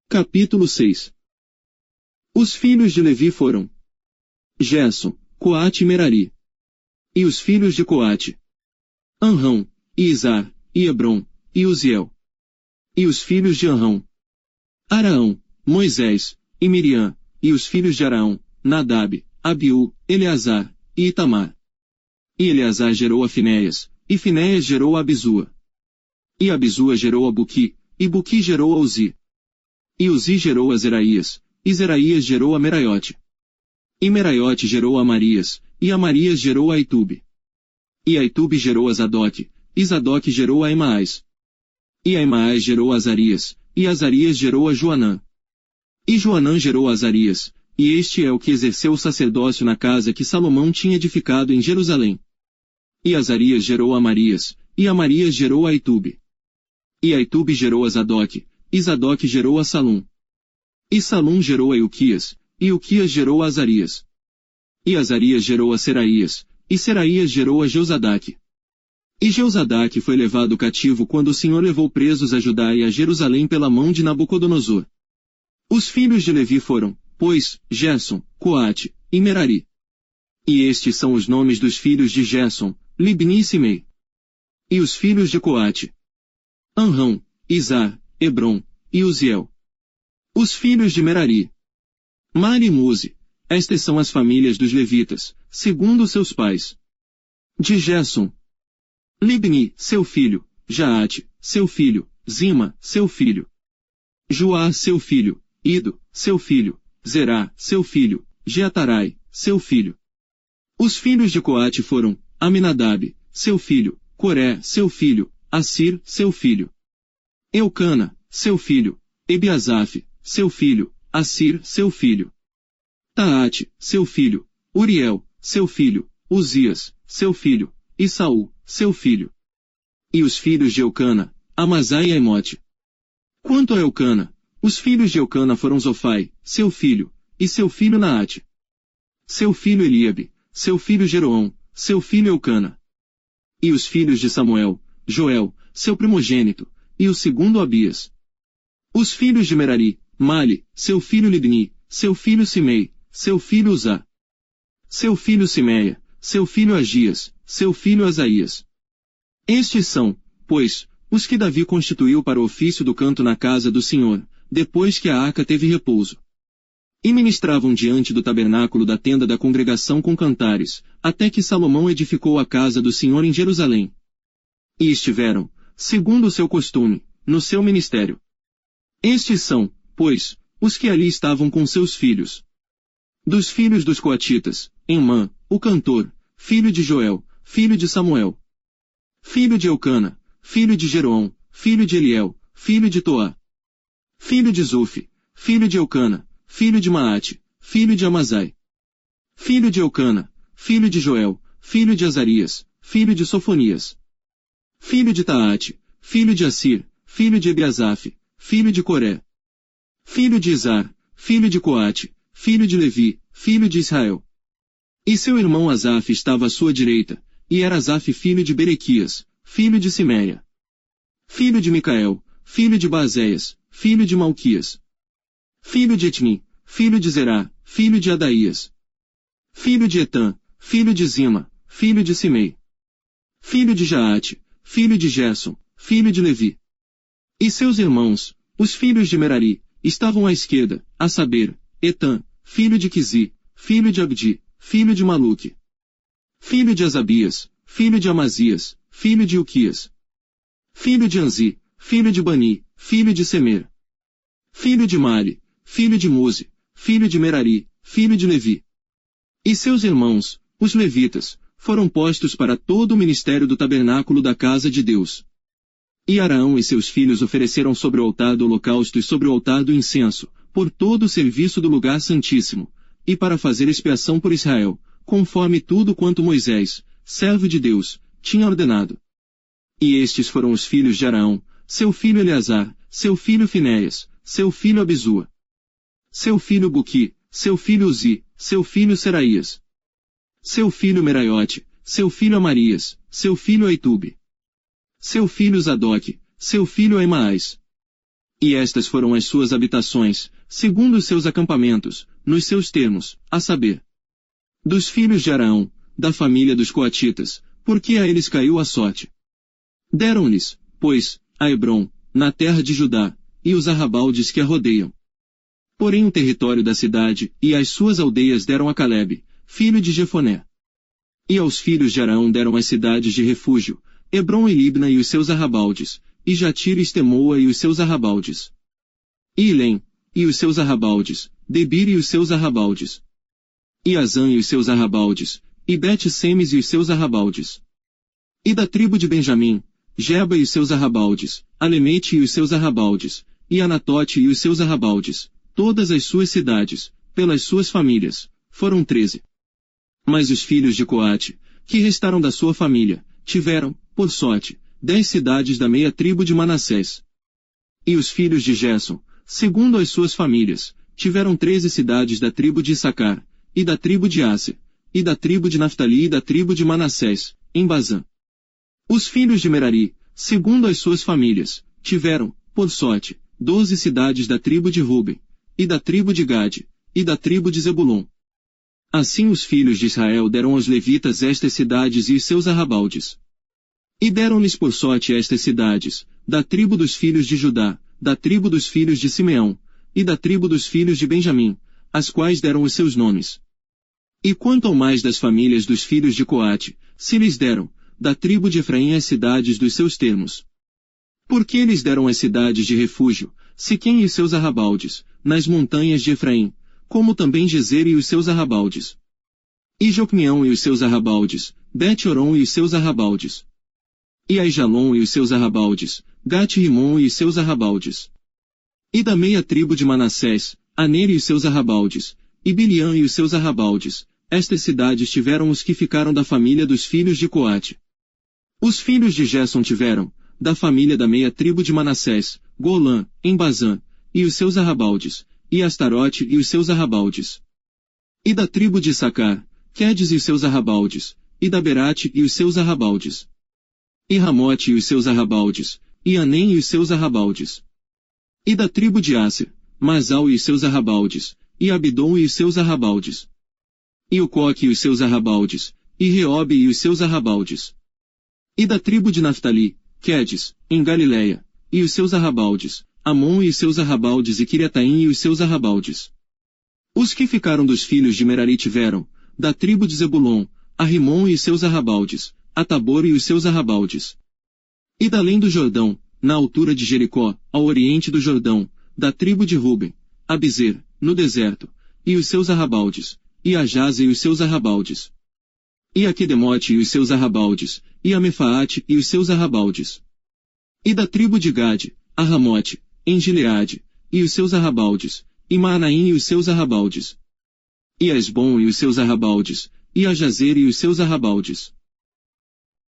Capítulo 6. Os filhos de Levi foram Gerson, Coate e Merari. E os filhos de Coate: Anrão, e Izar, e Hebron, e Uziel. E os filhos de Anrão: Araão, Moisés, e Miriam. E os filhos de Araão: Nadab, Abiú, Eleazar, e Itamar. E Eleazar gerou a Finéias, e Finéias gerou a Abisua. E Abisua gerou a Buqui, e Buqui gerou a Uzi. E Uzi gerou a Zeraías, e Zeraías gerou a Meraiote. E Meraiote gerou a Amarias, e Amarias gerou a Aitube. E Aitube gerou a Zadoque, e Zadoque gerou a Emaás. E Emaás gerou a Azarias, e Azarias gerou a Joanã. E Joanã gerou a Azarias, e este é o que exerceu o sacerdócio na casa que Salomão tinha edificado em Jerusalém. E Azarias gerou a Amarias, e Amarias gerou a Aitube. E Aitube gerou a Zadoque, e Zadoque gerou a Salum. E Salum gerou a Ilquias, e Ilquias gerou a Azarias. E Azarias gerou a Seraías, e Seraías gerou a Jeuzadaque. E Jeuzadaque foi levado cativo quando o Senhor levou presos a Judá e a Jerusalém pela mão de Nabucodonosor. Os filhos de Levi foram, pois, Gerson, Coate, e Merari. E estes são os nomes dos filhos de Gerson, Libni e Simei. E os filhos de Coate: Anrão, Izar, Hebron, e Uziel. Os filhos de Merari: Mari e Muzi. Estas são as famílias dos levitas, segundo seus pais. De Gerson: Libni, seu filho; Jaate, seu filho; Zima, seu filho; Joá, seu filho; Ido, seu filho; Zerá, seu filho; Jeatarai, seu filho. Os filhos de Coate foram Aminadab, seu filho; Coré, seu filho; Assir, seu filho; Eucana, seu filho; Ebiasaf, seu filho; Assir, seu filho; Taate, seu filho; Uriel, seu filho; Uzias, seu filho; e Saul, seu filho. E os filhos de Eucana: Amazai e Aimote. Quanto a Eucana, os filhos de Eucana foram Zofai, seu filho, e seu filho Naate. Seu filho Eliabe, seu filho Jeroão, seu filho Eucana. E os filhos de Samuel: Joel, seu primogênito, e o segundo Abias. Os filhos de Merari: Mali, seu filho Libni, seu filho Simei, seu filho Uzá. Seu filho Simeia, seu filho Agias, seu filho Asaías. Estes são, pois, os que Davi constituiu para o ofício do canto na casa do Senhor, depois que a arca teve repouso. E ministravam diante do tabernáculo da tenda da congregação com cantares, até que Salomão edificou a casa do Senhor em Jerusalém. E estiveram, segundo o seu costume, no seu ministério. Estes são, pois, os que ali estavam com seus filhos. Dos filhos dos coatitas: Emã, o cantor, filho de Joel, filho de Samuel. Filho de Eucana, filho de Jeroão, filho de Eliel, filho de Toá. Filho de Zufi, filho de Eucana, filho de Maate, filho de Amazai. Filho de Eucana, filho de Joel, filho de Azarias, filho de Sofonias. Filho de Taate, filho de Assir, filho de Ebiasaf, filho de Coré. Filho de Izar, filho de Coate, filho de Levi, filho de Israel. E seu irmão Asaf estava à sua direita, e era Asaf filho de Berequias, filho de Simeia. Filho de Micael, filho de Baazéias, filho de Malquias. Filho de Etni, filho de Zerá, filho de Adaías. Filho de Etã, filho de Zima, filho de Simei. Filho de Jaate, filho de Gerson, filho de Levi. E seus irmãos, os filhos de Merari, estavam à esquerda, a saber, Etã, filho de Quizi, filho de Abdi, filho de Maluque. Filho de Asabias, filho de Amazias, filho de Uquias. Filho de Anzi, filho de Bani, filho de Semer. Filho de Mali, filho de Muzi, filho de Merari, filho de Levi. E seus irmãos, os levitas, foram postos para todo o ministério do tabernáculo da casa de Deus. E Araão e seus filhos ofereceram sobre o altar do holocausto e sobre o altar do incenso, por todo o serviço do lugar santíssimo, e para fazer expiação por Israel, conforme tudo quanto Moisés, servo de Deus, tinha ordenado. E estes foram os filhos de Araão: seu filho Eleazar, seu filho Finéias, seu filho Abisua. Seu filho Buqui, seu filho Uzi, seu filho Seraías. Seu filho Meraiote, seu filho Amarias, seu filho Aitube. Seu filho Zadoque, seu filho Aimaas. E estas foram as suas habitações, segundo os seus acampamentos, nos seus termos, a saber, dos filhos de Araão, da família dos coatitas, porque a eles caiu a sorte. Deram-lhes, pois, a Hebrom, na terra de Judá, e os arrabaldes que a rodeiam. Porém o território da cidade e as suas aldeias deram a Calebe, filho de Jefoné. E aos filhos de Araão deram as cidades de refúgio, Hebrom e Libna e os seus arrabaldes, e Jatir e Estemoa e os seus arrabaldes. E Ilém, e os seus arrabaldes, Debir e os seus arrabaldes. E Azã e os seus arrabaldes, e Bet-Semes e os seus arrabaldes. E da tribo de Benjamim, Geba e os seus arrabaldes, Alemete e os seus arrabaldes, e Anatote e os seus arrabaldes, todas as suas cidades, pelas suas famílias, foram 13. Mas os filhos de Coate, que restaram da sua família, tiveram, por sorte, 10 cidades da meia tribo de Manassés. E os filhos de Gerson, segundo as suas famílias, tiveram 13 cidades da tribo de Issacar, e da tribo de Asser, e da tribo de Naftali e da tribo de Manassés, em Bazã. Os filhos de Merari, segundo as suas famílias, tiveram, por sorte, 12 cidades da tribo de Ruben, e da tribo de Gade, e da tribo de Zebulon. Assim os filhos de Israel deram aos levitas estas cidades e os seus arrabaldes. E deram-lhes por sorte estas cidades, da tribo dos filhos de Judá, da tribo dos filhos de Simeão, e da tribo dos filhos de Benjamim, as quais deram os seus nomes. E quanto ao mais das famílias dos filhos de Coate, se lhes deram, da tribo de Efraim as cidades dos seus termos. Porque eles deram as cidades de refúgio, Siquém e os seus arrabaldes, nas montanhas de Efraim, como também Gezer e os seus arrabaldes. E Jocmeão e os seus arrabaldes, Bet-Oron e os seus arrabaldes. E Aijalon e os seus arrabaldes, Gat-Rimon e os seus arrabaldes. E da meia tribo de Manassés, Aner e os seus arrabaldes, e Biliã e os seus arrabaldes, estas cidades tiveram os que ficaram da família dos filhos de Coate. Os filhos de Gerson tiveram, da família da meia tribo de Manassés, Golã, em Bazã, e os seus arrabaldes, e Astarote e os seus arrabaldes. E da tribo de Issacar, Quedes e os seus arrabaldes, e da Berate e os seus arrabaldes. E Ramote e os seus arrabaldes, e Anem e os seus arrabaldes. E da tribo de Asser, Masal e os seus arrabaldes, e Abidom e os seus arrabaldes. E Ucoque e os seus arrabaldes, e Reobe e os seus arrabaldes. E da tribo de Naftali, Quedes, em Galileia, e os seus arrabaldes, Amon e os seus arrabaldes e Quiriataim e os seus arrabaldes. Os que ficaram dos filhos de Merari tiveram, da tribo de Zebulon, a Rimon e os seus arrabaldes, a Tabor e os seus arrabaldes. E da além do Jordão, na altura de Jericó, ao oriente do Jordão, da tribo de Ruben, a Bizer, no deserto, e os seus arrabaldes, e a Jaze e os seus arrabaldes. E a Quedemote e os seus arrabaldes, e a Mefaate e os seus arrabaldes. E da tribo de Gade, a Ramote, em Gileade, e os seus arrabaldes, e Maanaim e os seus arrabaldes. E a Esbom e os seus arrabaldes, e a Jazer e os seus arrabaldes.